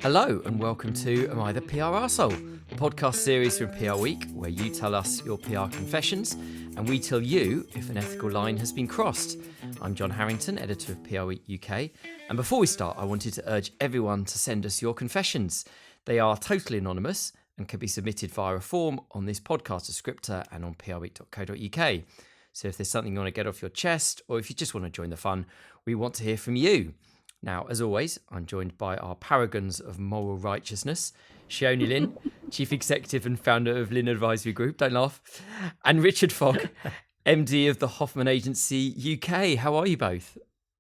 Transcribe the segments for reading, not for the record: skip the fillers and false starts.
Hello and welcome to Am I the PR Arsehole, the podcast series from PR Week where you tell us your PR confessions and we tell you if an ethical line has been crossed. I'm John Harrington, editor of PRWeek UK, and before we start I wanted to urge everyone to send us your confessions. They are totally anonymous and can be submitted via a form on this podcast descriptor and on prweek.co.uk. So if there's something you want to get off your chest or if you just want to join the fun, we want to hear from you. Now, as always, I'm joined by our paragons of moral righteousness, Shayoni Lynn, Chief Executive and founder of Lynn Advisory Group, don't laugh, and Richard Fogg, MD of the Hoffman Agency UK. How are you both?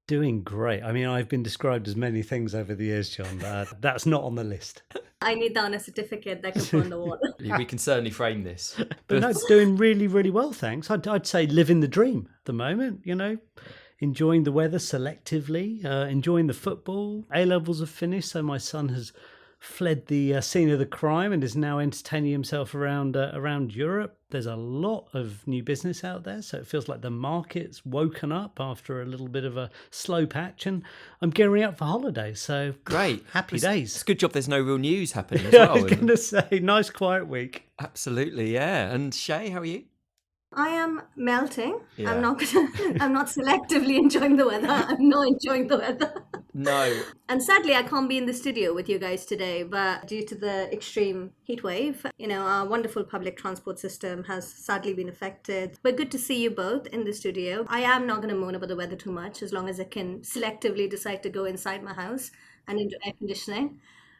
Doing great. I mean, I've been described as many things over the years, John. That's not on the list. I need that on a certificate that can put on the wall. We can certainly frame this. But no, it's doing really, really well, thanks. I'd say living the dream at the moment, you know. Enjoying the weather selectively, enjoying the football. A-levels have finished, so my son has fled the scene of the crime and is now entertaining himself around Europe. There's a lot of new business out there, so it feels like the market's woken up after a little bit of a slow patch, and I'm gearing up for holidays, so great. Happy days. It's a good job there's no real news happening as well. I was going to say, nice quiet week. Absolutely, yeah. And Shay, how are you? I am melting. Yeah. I'm not selectively enjoying the weather. I'm not enjoying the weather. No. And sadly, I can't be in the studio with you guys today, but due to the extreme heat wave, our wonderful public transport system has sadly been affected. But good to see you both in the studio. I am not going to moan about the weather too much, as long as I can selectively decide to go inside my house and into air conditioning.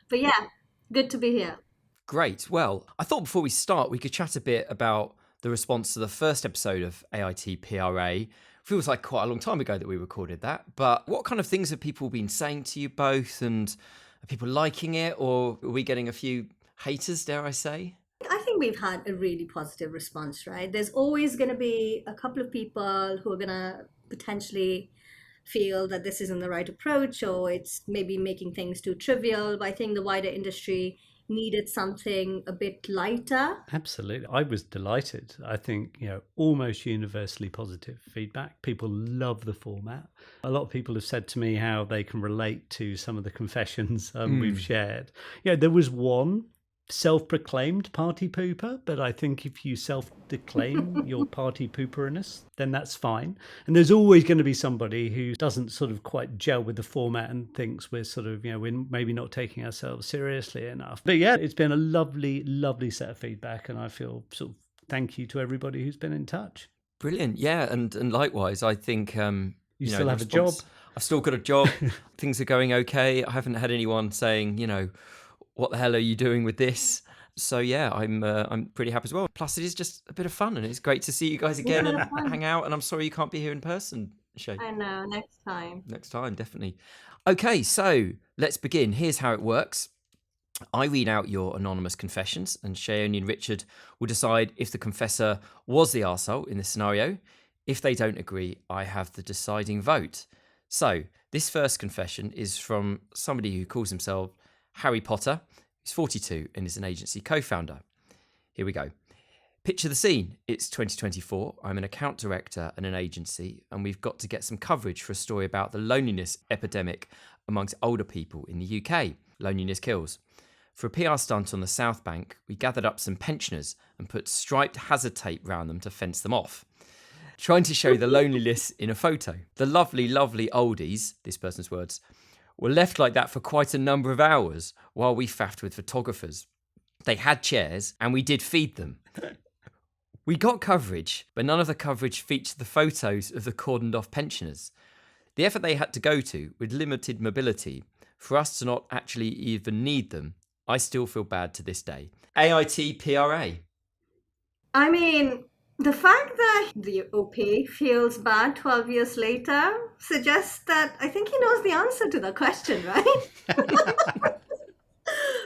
But yeah, good to be here. Great. Well, I thought before we start, we could chat a bit about the response to the first episode of AITPRA. Feels like quite a long time ago that we recorded that. But what kind of things have people been saying to you both? And are people liking it? Or are we getting a few haters, dare I say? I think we've had a really positive response, right? There's always going to be a couple of people who are going to potentially feel that this isn't the right approach or it's maybe making things too trivial. But I think the wider industry needed something a bit lighter. Absolutely. I was delighted. I think, almost universally positive feedback. People love the format. A lot of people have said to me how they can relate to some of the confessions we've shared. There was one self-proclaimed party pooper, but I think if you self-declaim your party pooperiness, then that's fine. And there's always going to be somebody who doesn't sort of quite gel with the format and thinks we're sort of, we're maybe not taking ourselves seriously enough. But yeah, it's been a lovely, lovely set of feedback, and I feel sort of thank you to everybody who's been in touch. Brilliant. Yeah, and likewise, I think you still have a job. I've still got a job. Things are going okay. I haven't had anyone saying, what the hell are you doing with this? So yeah, I'm pretty happy as well. Plus, it is just a bit of fun, and it's great to see you guys again and hang out. And I'm sorry you can't be here in person, Shay. I know. Next time. Next time, definitely. Okay, so let's begin. Here's how it works. I read out your anonymous confessions, and Shayoni and Richard will decide if the confessor was the arsehole in this scenario. If they don't agree, I have the deciding vote. So this first confession is from somebody who calls himself Harry Potter. He's 42 and is an agency co-founder. Here we go. Picture the scene. It's 2024. I'm an account director at an agency, and we've got to get some coverage for a story about the loneliness epidemic amongst older people in the UK. Loneliness kills. For a PR stunt on the South Bank, we gathered up some pensioners and put striped hazard tape round them to fence them off, trying to show the loneliness in a photo. The lovely, lovely oldies, this person's words, were left like that for quite a number of hours while we faffed with photographers. They had chairs and we did feed them. We got coverage, but none of the coverage featured the photos of the cordoned-off pensioners. The effort they had to go to with limited mobility, for us to not actually even need them, I still feel bad to this day. AITPRA. I mean, the fact that the OP feels bad 12 years later suggests that I think he knows the answer to the question, right?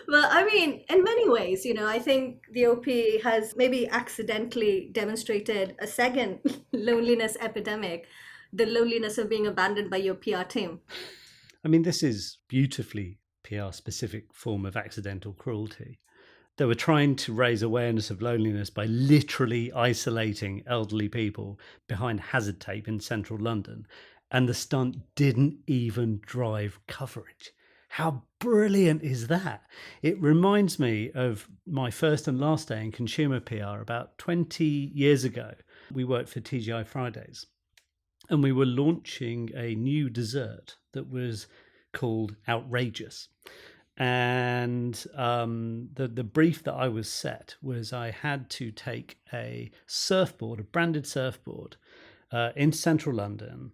Well, I mean, in many ways, I think the OP has maybe accidentally demonstrated a second loneliness epidemic, the loneliness of being abandoned by your PR team. I mean, this is beautifully PR-specific form of accidental cruelty. They were trying to raise awareness of loneliness by literally isolating elderly people behind hazard tape in central London, and the stunt didn't even drive coverage. How brilliant is that? It reminds me of my first and last day in consumer PR about 20 years ago. We worked for TGI Fridays, and we were launching a new dessert that was called Outrageous. And the brief that I was set was I had to take a surfboard, a branded surfboard, in central London,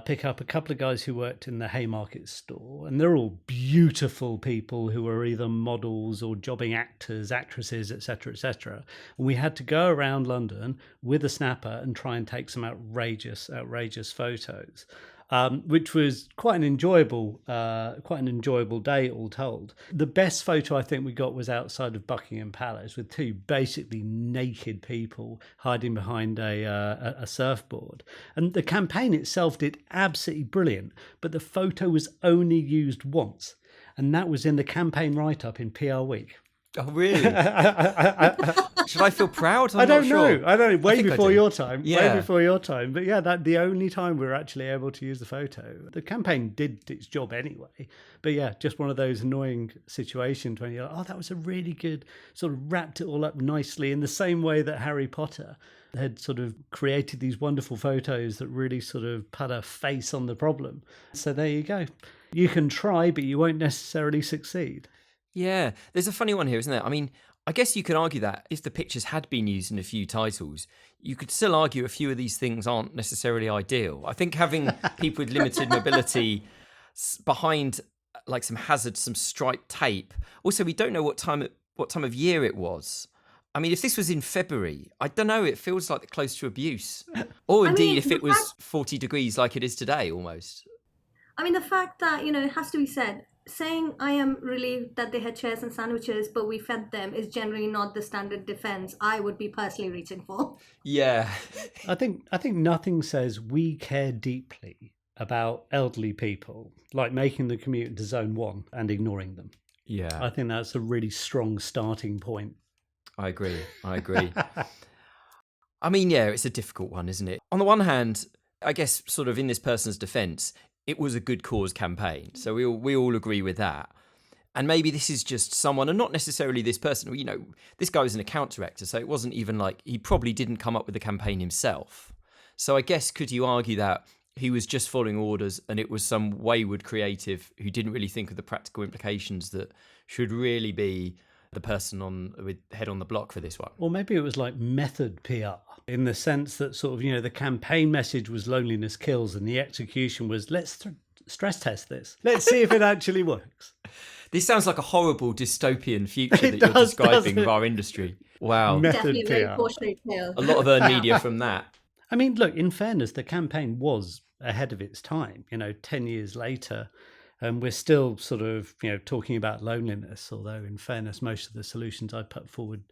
pick up a couple of guys who worked in the Haymarket store, and they're all beautiful people who are either models or jobbing actors, actresses, etc., etc. And we had to go around London with a snapper and try and take some outrageous photos. Which was quite an enjoyable day, all told. The best photo I think we got was outside of Buckingham Palace with two basically naked people hiding behind a surfboard. And the campaign itself did absolutely brilliant, but the photo was only used once, and that was in the campaign write-up in PRWeek. Oh, really? Should I feel proud? I don't know. Way before your time. Yeah. Way before your time. But yeah, that the only time we were actually able to use the photo. The campaign did its job anyway. But yeah, just one of those annoying situations when you're like, oh, that was a really good, sort of wrapped it all up nicely in the same way that Harry Potter had sort of created these wonderful photos that really sort of put a face on the problem. So there you go. You can try, but you won't necessarily succeed. Yeah, there's a funny one here, isn't there? I mean, I guess you could argue that if the pictures had been used in a few titles, you could still argue a few of these things aren't necessarily ideal. I think having people with limited mobility behind like some hazard, some striped tape. Also, we don't know what time of year it was. I mean, if this was in February, I don't know, it feels like close to abuse. Or indeed, if it was 40 degrees like it is today, almost. I mean, the fact that, it has to be said, saying I am relieved that they had chairs and sandwiches, but we fed them is generally not the standard defense I would be personally reaching for. Yeah. I think nothing says we care deeply about elderly people like making the commute into Zone 1 and ignoring them. Yeah. I think that's a really strong starting point. I agree. I mean, yeah, it's a difficult one, isn't it? On the one hand, I guess sort of in this person's defense, it was a good cause campaign. So we all agree with that. And maybe this is just someone, and not necessarily this person, this guy was an account director, so it wasn't even like, he probably didn't come up with the campaign himself. So I guess, could you argue that he was just following orders and it was some wayward creative who didn't really think of the practical implications that should really be the person with head on the block for this one? Or maybe it was like method PR, in the sense that sort of, the campaign message was loneliness kills and the execution was let's stress test this. Let's see if it actually works. This sounds like a horrible dystopian future that you're describing of our industry. Wow. Definitely a very cautionary tale. A lot of earned media from that. I mean, look, in fairness, the campaign was ahead of its time. 10 years later, and we're still sort of, talking about loneliness, although in fairness, most of the solutions I put forward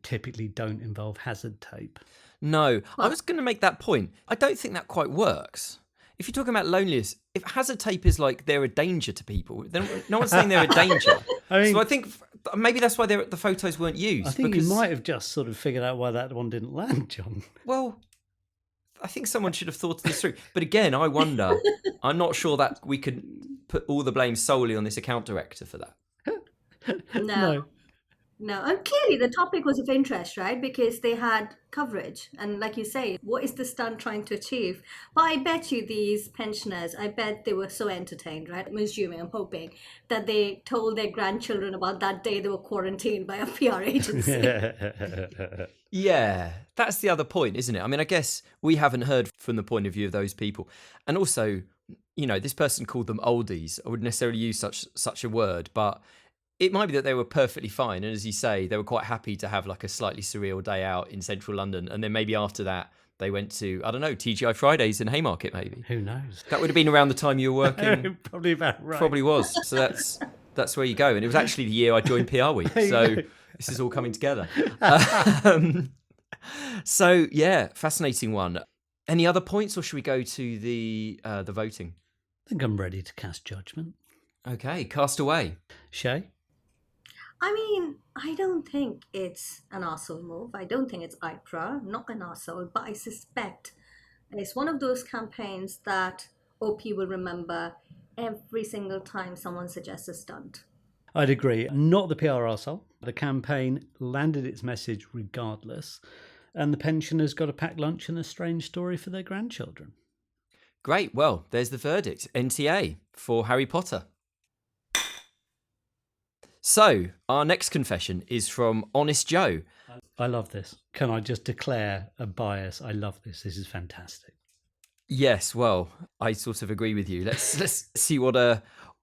typically don't involve hazard tape. No, I was going to make that point. I don't think that quite works. If you're talking about loneliness, if hazard tape is like they're a danger to people, then no one's saying they're a danger. So I think maybe that's why the photos weren't used. I think you might have just sort of figured out why that one didn't land, John. Well, I think someone should have thought this through. But again, I wonder, I'm not sure that we could put all the blame solely on this account director for that. No, and clearly the topic was of interest, right? Because they had coverage. And like you say, what is the stunt trying to achieve? But I bet you these pensioners, I bet they were so entertained, right? I'm hoping that they told their grandchildren about that day they were quarantined by a PR agency. Yeah, that's the other point, isn't it? I mean, I guess we haven't heard from the point of view of those people. And also, this person called them oldies. I wouldn't necessarily use such a word, but it might be that they were perfectly fine. And as you say, they were quite happy to have like a slightly surreal day out in central London. And then maybe after that, they went to, I don't know, TGI Fridays in Haymarket, maybe. Who knows? That would have been around the time you were working. Probably about right. Probably was. So that's where you go. And it was actually the year I joined PRWeek. So this is all coming together. So, yeah, fascinating one. Any other points, or should we go to the voting? I think I'm ready to cast judgment. Okay, cast away. Shay? I mean, I don't think it's an arsehole move. I don't think it's AITPRA, not an arsehole, but I suspect it's one of those campaigns that OP will remember every single time someone suggests a stunt. I'd agree. Not the PR arsehole. The campaign landed its message regardless, and the pensioners got a packed lunch and a strange story for their grandchildren. Great. Well, there's the verdict. NTA for Harry Potter. So, our next confession is from Honest Joe. I love this. Can I just declare a bias? I love this. This is fantastic. Yes, well, I sort of agree with you. Let's see what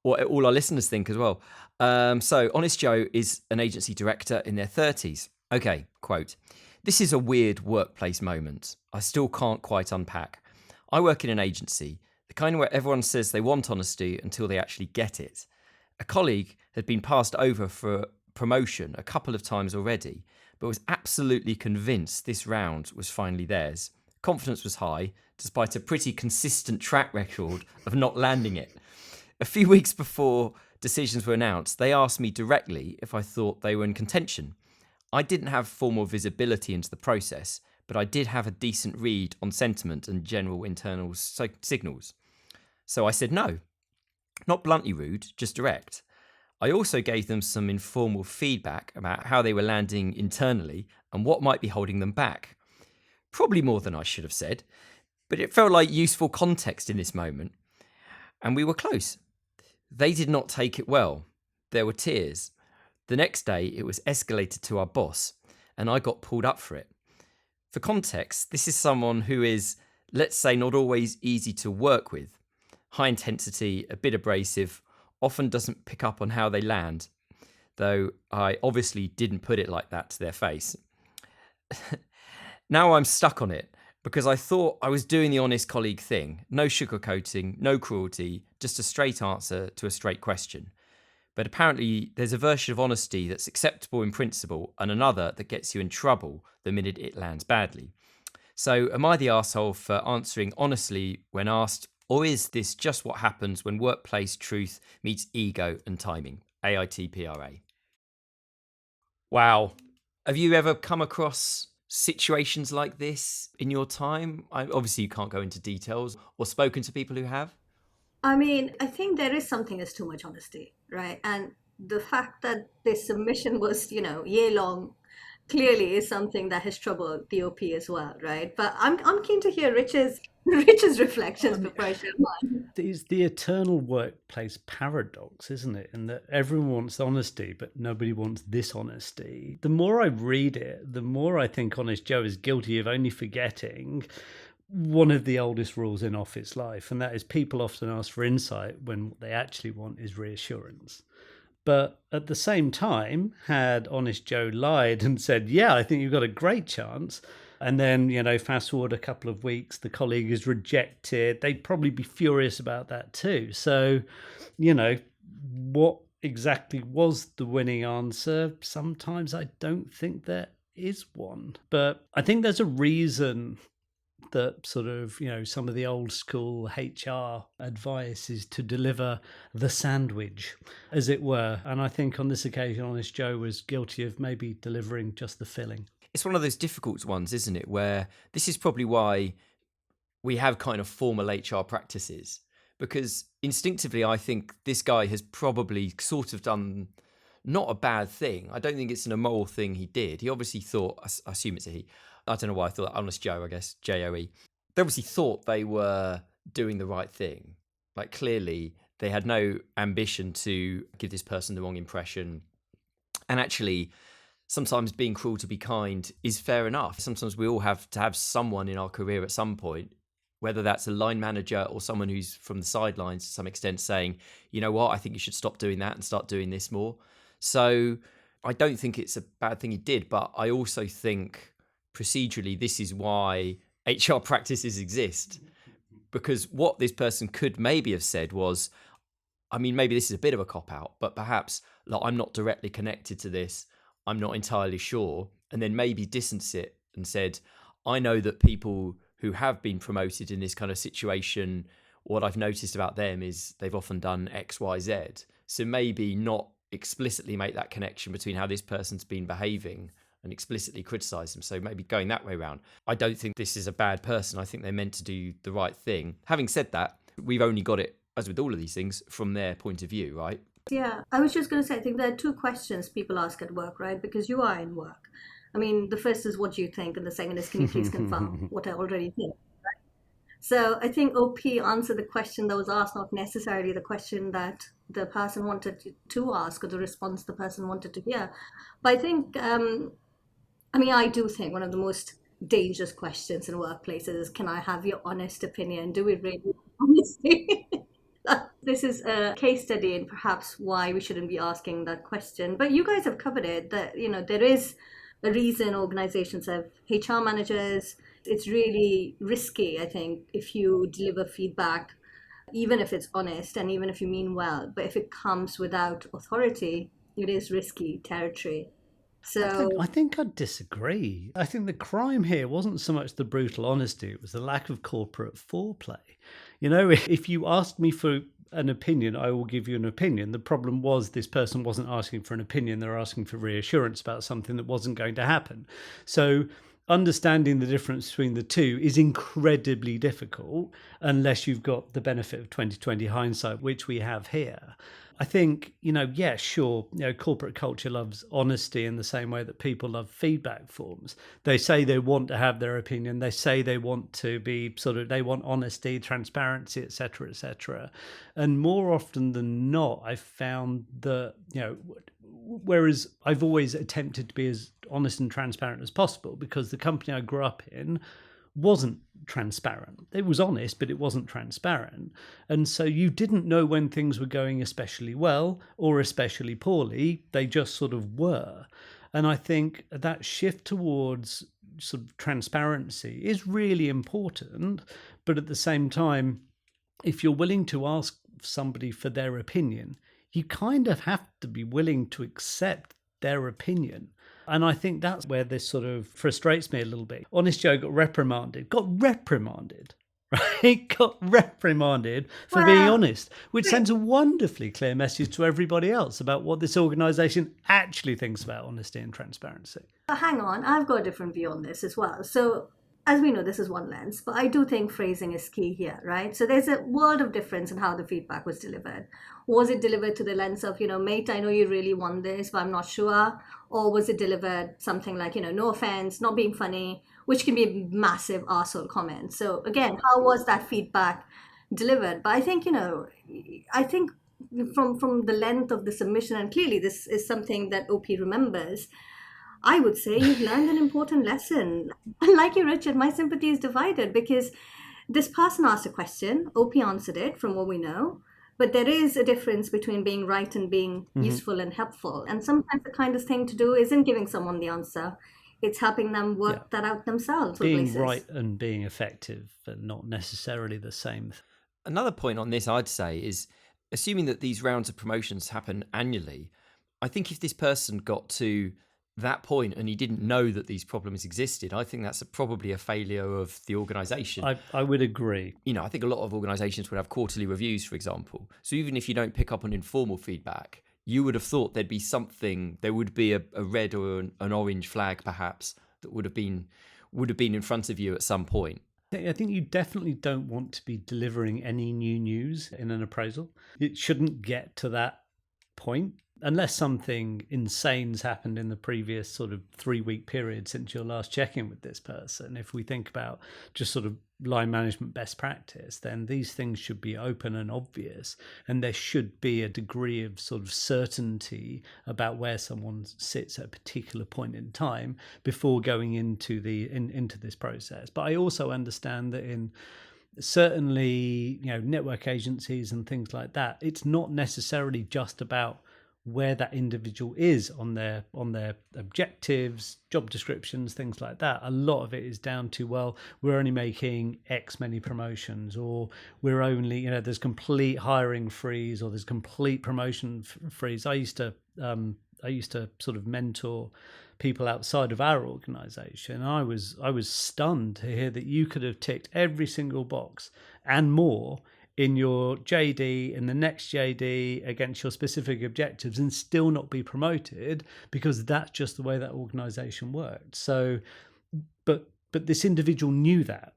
all our listeners think as well. So, Honest Joe is an agency director in their 30s. Okay, quote, "This is a weird workplace moment. I still can't quite unpack. I work in an agency, the kind where everyone says they want honesty until they actually get it. A colleague had been passed over for promotion a couple of times already, but was absolutely convinced this round was finally theirs. Confidence was high, despite a pretty consistent track record of not landing it. A few weeks before decisions were announced, they asked me directly if I thought they were in contention. I didn't have formal visibility into the process, but I did have a decent read on sentiment and general internal signals. So I said no. Not bluntly rude, just direct. I also gave them some informal feedback about how they were landing internally and what might be holding them back. Probably more than I should have said, but it felt like useful context in this moment. And we were close. They did not take it well. There were tears. The next day, it was escalated to our boss, and I got pulled up for it. For context, this is someone who is, let's say, not always easy to work with. High intensity, a bit abrasive, often doesn't pick up on how they land, though I obviously didn't put it like that to their face. Now I'm stuck on it, because I thought I was doing the honest colleague thing. No sugarcoating, no cruelty, just a straight answer to a straight question. But apparently there's a version of honesty that's acceptable in principle and another that gets you in trouble the minute it lands badly. So am I the arsehole for answering honestly when asked, or is this just what happens when workplace truth meets ego and timing? AITPRA. Wow. Have you ever come across situations like this in your time? Obviously, you can't go into details, or spoken to people who have? I mean, I think there is something as too much honesty, right? And the fact that this submission was, year long, clearly is something that has troubled the OP as well, right? But I'm keen to hear Richard's reflections before I share mine. It's the eternal workplace paradox, isn't it? And that everyone wants honesty, but nobody wants dishonesty. The more I read it, the more I think Honest Joe is guilty of only forgetting one of the oldest rules in office life, and that is people often ask for insight when what they actually want is reassurance. But at the same time, had Honest Joe lied and said, yeah, I think you've got a great chance, and then, fast forward a couple of weeks, the colleague is rejected, they'd probably be furious about that too. So, what exactly was the winning answer? Sometimes I don't think there is one. But I think there's a reason that sort of, some of the old school HR advice is to deliver the sandwich, as it were. And I think on this occasion, Honest Joe was guilty of maybe delivering just the filling. It's one of those difficult ones, isn't it? Where this is probably why we have kind of formal HR practices, because instinctively, I think this guy has probably sort of done not a bad thing. I don't think it's an immoral thing he did. He obviously thought, I assume it's a he, I don't know why I thought Honest Joe, I guess, Joe. They obviously thought they were doing the right thing. Like, clearly, they had no ambition to give this person the wrong impression. And actually, sometimes being cruel to be kind is fair enough. Sometimes we all have to have someone in our career at some point, whether that's a line manager or someone who's from the sidelines to some extent saying, you know what, I think you should stop doing that and start doing this more. So I don't think it's a bad thing he did, but I also think procedurally, this is why HR practices exist, because what this person could maybe have said was, I mean, maybe this is a bit of a cop-out, but perhaps I'm not directly connected to this, I'm not entirely sure, and then maybe distance it and said, I know that people who have been promoted in this kind of situation, what I've noticed about them is they've often done X, Y, Z. So maybe not explicitly make that connection between how this person's been behaving and explicitly criticise them. So maybe going that way around. I don't think this is a bad person. I think they're meant to do the right thing. Having said that, we've only got it as with all of these things, from their point of view, right? Yeah, I was just going to say, I think there are two questions people ask at work, right? Because you are in work. I mean, the first is what do you think, and the second is can you please confirm what I already think. So I think OP answered the question that was asked, not necessarily the question that the person wanted to ask or the response the person wanted to hear. But I think, I do think one of the most dangerous questions in workplaces is, can I have your honest opinion? Do we really want honesty? This is a case study in perhaps why we shouldn't be asking that question. But you guys have covered it, that, there is a reason organizations have HR managers. It's really risky, I think, if you deliver feedback, even if it's honest and even if you mean well, but if it comes without authority, it is risky territory. So I think I'd disagree. I think the crime here wasn't so much the brutal honesty, it was the lack of corporate foreplay. If you ask me for an opinion, I will give you an opinion. The problem was this person wasn't asking for an opinion, they were asking for reassurance about something that wasn't going to happen. So understanding the difference between the two is incredibly difficult unless you've got the benefit of 2020 hindsight, which we have here. I think, yeah, sure, corporate culture loves honesty in the same way that people love feedback forms. They say they want to have their opinion. They say they want to be they want honesty, transparency, et cetera, et cetera. And more often than not, I've found that, whereas I've always attempted to be as honest and transparent as possible because the company I grew up in wasn't transparent. It was honest, but it wasn't transparent. And so you didn't know when things were going especially well or especially poorly. They just sort of were. And I think that shift towards sort of transparency is really important. But at the same time, if you're willing to ask somebody for their opinion, you kind of have to be willing to accept their opinion. And I think that's where this sort of frustrates me a little bit. Honest Joe got reprimanded, right? Got reprimanded for being honest, which sends a wonderfully clear message to everybody else about what this organisation actually thinks about honesty and transparency. Hang on, I've got a different view on this as well. So as we know, this is one lens, but I do think phrasing is key here, right? So there's a world of difference in how the feedback was delivered. Was it delivered to the lens of, mate, I know you really want this, but I'm not sure? Or was it delivered something like, no offense, not being funny, which can be a massive arsehole comment. So again, how was that feedback delivered? But I think, from the length of the submission, and clearly this is something that OP remembers, I would say you've learned an important lesson. Like you, Richard, my sympathy is divided because this person asked a question, OP answered it from what we know, but there is a difference between being right and being useful and helpful. And sometimes the kindest thing to do isn't giving someone the answer. It's helping them work that out themselves. Being right and being effective are not necessarily the same. Another point on this, I'd say, is assuming that these rounds of promotions happen annually, I think if this person got to that point and he didn't know that these problems existed, I think that's probably a failure of the organisation. I would agree. I think a lot of organisations would have quarterly reviews, for example. So even if you don't pick up on informal feedback, you would have thought there would be a red or an orange flag perhaps that would have been in front of you at some point. I think you definitely don't want to be delivering any new news in an appraisal. It shouldn't get to that point. Unless something insane's happened in the previous sort of 3-week period since your last check-in with this person, if we think about just sort of line management best practice, then these things should be open and obvious, and there should be a degree of sort of certainty about where someone sits at a particular point in time before going into this process. But I also understand that in certainly network agencies and things like that, it's not necessarily just about where that individual is on their objectives, job descriptions, things like that. A lot of it is down to, well, we're only making X many promotions, or we're only, there's complete hiring freeze, or there's complete promotion freeze. I used to sort of mentor people outside of our organization. I was stunned to hear that you could have ticked every single box and more in your JD, in the next JD, against your specific objectives, and still not be promoted, because that's just the way that organization worked. So, but this individual knew that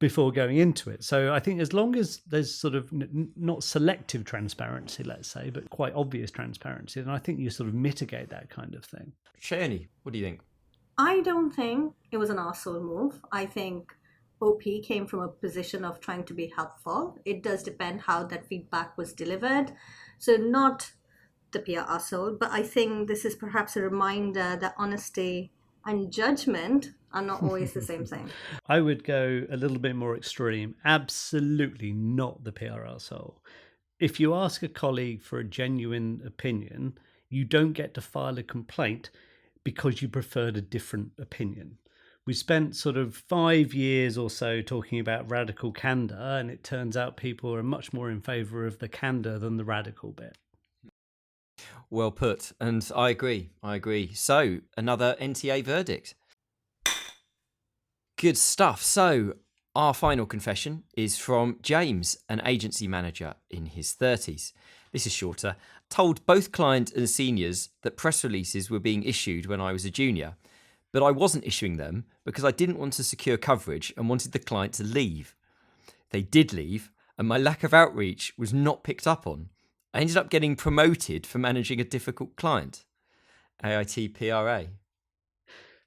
before going into it. So I think as long as there's sort of not selective transparency, let's say, but quite obvious transparency, then I think you sort of mitigate that kind of thing. Shayoni, what do you think? I don't think it was an arsehole move. I think OP came from a position of trying to be helpful. It does depend how that feedback was delivered. So not the PR arsehole, but I think this is perhaps a reminder that honesty and judgment are not always the same thing. I would go a little bit more extreme. Absolutely not the PR arsehole. If you ask a colleague for a genuine opinion, you don't get to file a complaint because you preferred a different opinion. We spent sort of 5 years or so talking about radical candor, and it turns out people are much more in favour of the candor than the radical bit. Well put, and I agree. So, another NTA verdict. Good stuff. So, our final confession is from James, an agency manager in his 30s. This is shorter. Told both client and seniors that press releases were being issued when I was a junior, but I wasn't issuing them because I didn't want to secure coverage and wanted the client to leave. They did leave, and my lack of outreach was not picked up on. I ended up getting promoted for managing a difficult client. AITPRA.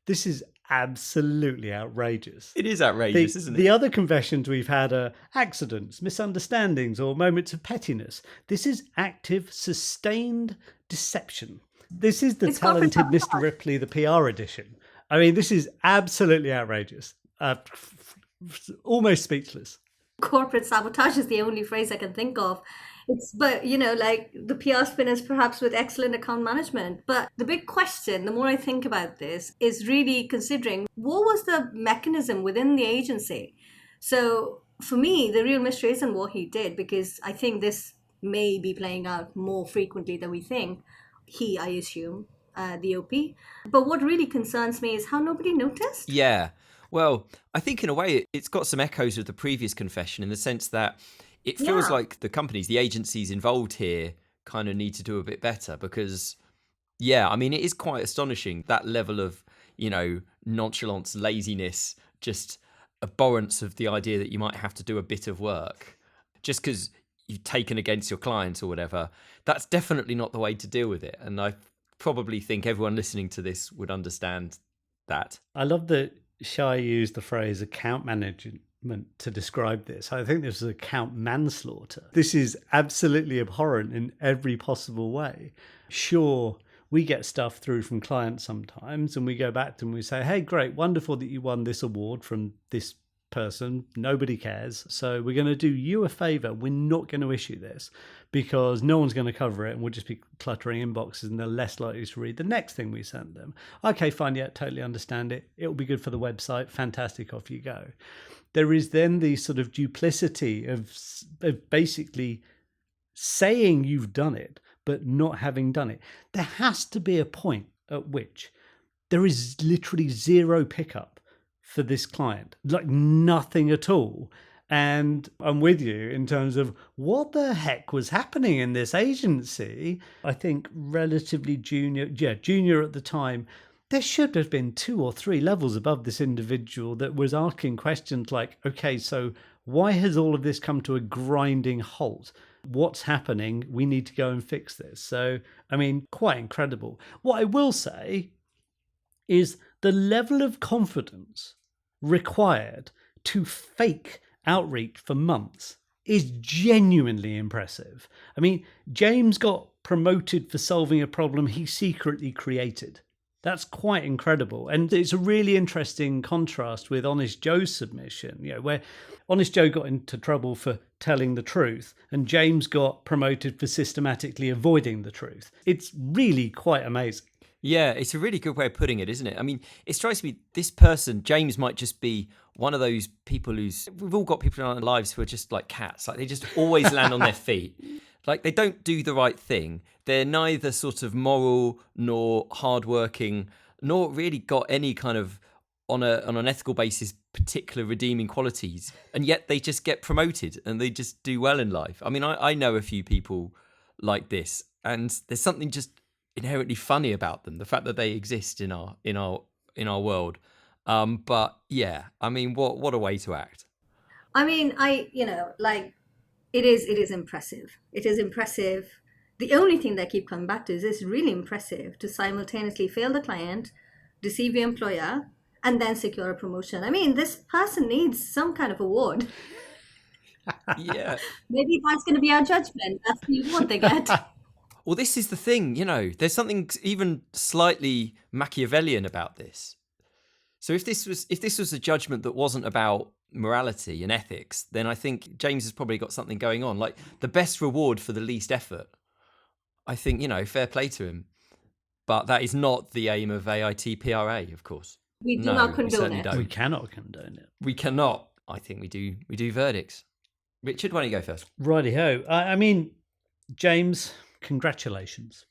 This is absolutely outrageous. It is outrageous, isn't it? The other confessions we've had are accidents, misunderstandings, or moments of pettiness. This is active, sustained deception. This is the talented Mr. Ripley, the PR edition. I mean, this is absolutely outrageous. Almost speechless. Corporate sabotage is the only phrase I can think of. But like the PR spinners perhaps with excellent account management. But the big question, the more I think about this, is really considering what was the mechanism within the agency. So for me, the real mystery isn't what he did, because I think this may be playing out more frequently than we think. He, I assume, the OP. But what really concerns me is how nobody noticed. Yeah. Well, I think in a way it's got some echoes of the previous confession in the sense that it feels like the companies, the agencies involved here kind of need to do a bit better because, I mean, it is quite astonishing, that level of, nonchalance, laziness, just abhorrence of the idea that you might have to do a bit of work just because you've taken against your clients or whatever. That's definitely not the way to deal with it. And I probably think everyone listening to this would understand that. I love that Shai used the phrase account management to describe this. I think this is account manslaughter. This is absolutely abhorrent in every possible way. Sure, we get stuff through from clients sometimes and we go back to them and we say, hey, great, wonderful that you won this award from this person. Nobody cares. So we're going to do you a favor. We're not going to issue this because no one's going to cover it and we'll just be cluttering inboxes and they're less likely to read the next thing we send them. Okay, fine. Yeah, totally understand it. It'll be good for the website. Fantastic. Off you go. There is then the sort of duplicity of basically saying you've done it, but not having done it. There has to be a point at which there is literally zero pickup for this client, like nothing at all. And I'm with you in terms of what the heck was happening in this agency. I think relatively junior at the time. There should have been 2 or 3 levels above this individual that was asking questions like, okay, so why has all of this come to a grinding halt? What's happening? We need to go and fix this. So, I mean, quite incredible. What I will say is the level of confidence required to fake outreach for months is genuinely impressive. I mean, James got promoted for solving a problem he secretly created. That's quite incredible. And it's a really interesting contrast with Honest Joe's submission, where Honest Joe got into trouble for telling the truth and James got promoted for systematically avoiding the truth. It's really quite amazing. Yeah, it's a really good way of putting it, isn't it? I mean, it strikes me this person, James, might just be one of those people we've all got people in our lives who are just like cats. Like they just always land on their feet. Like they don't do the right thing. They're neither sort of moral nor hardworking, nor really got any kind of on an ethical basis particular redeeming qualities. And yet they just get promoted and they just do well in life. I mean, I know a few people like this, and there's something just inherently funny about them, the fact that they exist in our world. But yeah, I mean, what a way to act. I mean, it is impressive. It is impressive. The only thing that I keep coming back to is it's really impressive to simultaneously fail the client, deceive the employer, and then secure a promotion. I mean, this person needs some kind of award. Yeah. Maybe that's going to be our judgment. That's the award they get. Well, this is the thing, there's something even slightly Machiavellian about this. So if this was a judgment that wasn't about morality and ethics, then I think James has probably got something going on. Like the best reward for the least effort. I think, fair play to him. But that is not the aim of AITPRA, of course. We do not condone it. We cannot condone it. We cannot. I think we do verdicts. Richard, why don't you go first? Righty-ho. I mean, James, congratulations.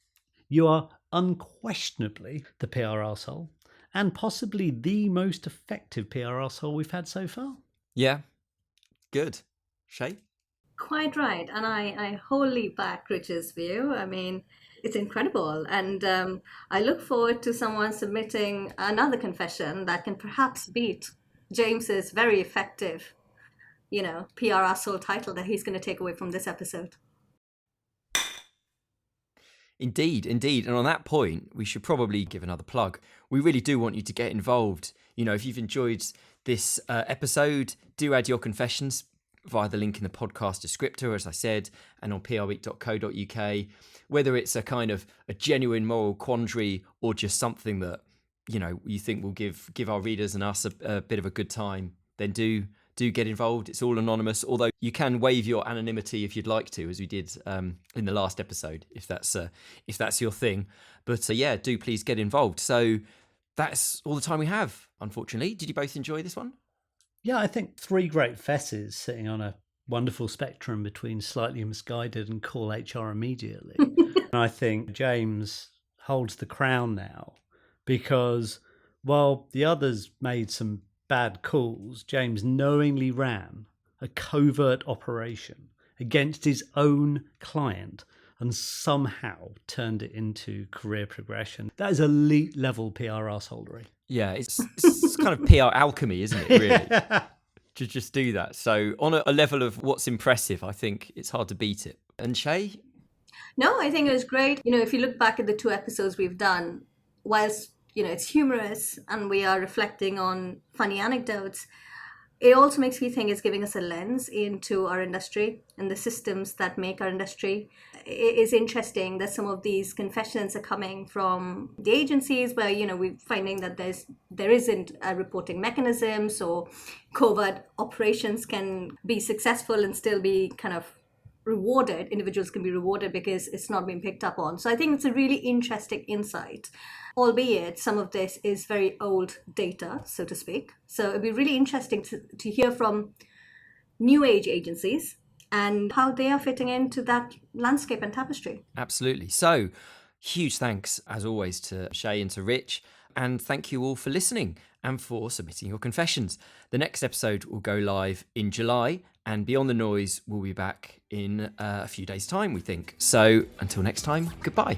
You are unquestionably the PR arsehole and possibly the most effective PR arsehole we've had so far. Yeah. Good. Shay? Quite right. And I wholly back Richard's view. I mean, it's incredible. And I look forward to someone submitting another confession that can perhaps beat James's very effective, PR arsehole title that he's going to take away from this episode. Indeed. And on that point, we should probably give another plug. We really do want you to get involved. If you've enjoyed this episode, do add your confessions via the link in the podcast descriptor, as I said, and on prweek.co.uk. Whether it's a kind of a genuine moral quandary or just something that, you think will give our readers and us a bit of a good time, then do get involved. It's all anonymous, although you can waive your anonymity if you'd like to, as we did in the last episode, if that's your thing. But do please get involved. So that's all the time we have, unfortunately. Did you both enjoy this one? Yeah, I think 3 great fesses sitting on a wonderful spectrum between slightly misguided and call HR immediately. And I think James holds the crown now because while the others made some bad calls, James knowingly ran a covert operation against his own client and somehow turned it into career progression. That is elite level PR arseholery. Yeah, it's kind of PR alchemy, isn't it, really? To just do that. So on a level of what's impressive, I think it's hard to beat it. And Shay? No, I think it was great. If you look back at the 2 episodes we've done, whilst, it's humorous and we are reflecting on funny anecdotes, it also makes me think it's giving us a lens into our industry and the systems that make our industry. It is interesting that some of these confessions are coming from the agencies where, we're finding that there isn't a reporting mechanism, so covert operations can be successful and still be kind of rewarded. Individuals can be rewarded because it's not being picked up on. So I think it's a really interesting insight, albeit some of this is very old data, so to speak. So it'd be really interesting to hear from new age agencies and how they are fitting into that landscape and tapestry. Absolutely. So huge thanks, as always, to Shay and to Rich. And thank you all for listening and for submitting your confessions. The next episode will go live in July, and Beyond the Noise will be back in a few days' time, we think. So until next time, goodbye.